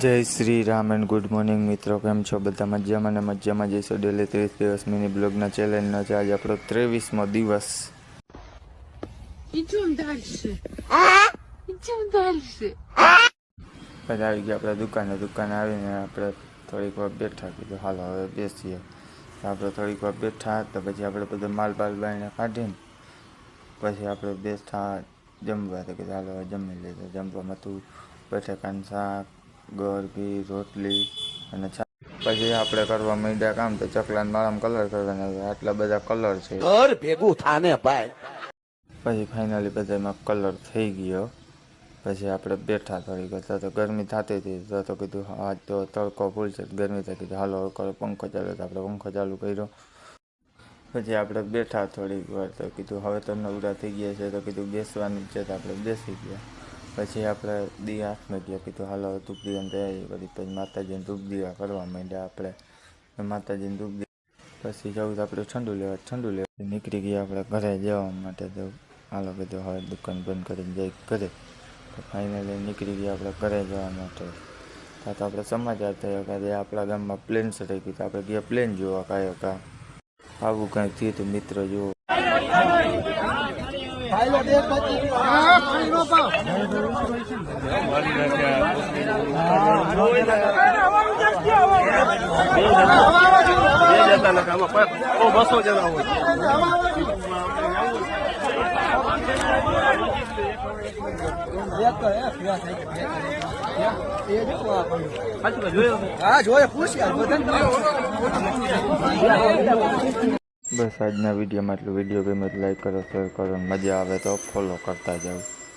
જય Shri Ram and good morning મિત્રો, કેમ છો બધા? મજામાં ને મજામાં જઈશું. ડેલી 30 દિવસ મિની બ્લોગના ચેલેન્જનો છે આજે આપણો 23મો દિવસ. Идем дальше. Идем дальше. પછી આવી ગયા આપણે દુકાને આવીને આપણે થોડીક વાર બેઠા, કીધું હાલો હવે બેસીએ. આપણે થોડીક વાર બેઠા તો પછી આપણે બધો માલ બાળીને કાઢીને પછી આપણે બેઠા જમવા. તો કીધું હાલો હવે જમી લીધું. જમવામાં હતું બટાકાનું શાક, ગોળ, ઘી, રોટલી અને છાશ. પછી આપણે કરવા માંડ્યા કામ તો ચકલાને માળામાં કલર કરવાના. આટલા બધા કલર છે, ઘર ભેગું થાને ભાઈ. પછી ફાઇનલી બધામાં કલર થઈ ગયો. પછી આપણે બેઠા થોડીક વાર, તો ગરમી થતી હતી તો કીધું આજ તો તડકો ફૂલ છે, ગરમી થઈ. કીધું હાલો કરો પંખો ચાલુ. તો આપણે પંખો ચાલુ કર્યો. પછી આપણે બેઠા થોડીક વાર, તો કીધું હવે તો નવરા થઈ ગયા છે તો કીધું બેસવાનું છે, તો આપણે બેસી ગયા. પછી આપણે દી આઠમાં ગયા, કીધું હાલો ધૂપ દીવાની તૈયારી કરી. પછી માતાજીને ધૂપ દીવા કરવા માંડ્યા આપણે. માતાજીને ધૂપ દીવા પછી જવું આપણે ઠંડુ લેવા નીકળી ગયા આપણે ઘરે જવા માટે. તો હાલો કીધું હવે દુકાન બંધ કરીને જઈ ઘરે. તો ફાઇનલી નીકળી ગયા આપણે ઘરે જવા માટે. તો આપણે સમાચાર થયો કે આપણા ગામમાં પ્લેન સટાઈ ગયું. તો આપણે ગયા પ્લેન જોવા કાંઈ આવું કાંઈક થયું હતું મિત્રો. જુઓ બસ આજના વિડીયોમાં એટલું. વિડીયો ગમે તો લાઈક કરો, શેર કરો, મજા આવે તો ફોલો કરતા જાઓ.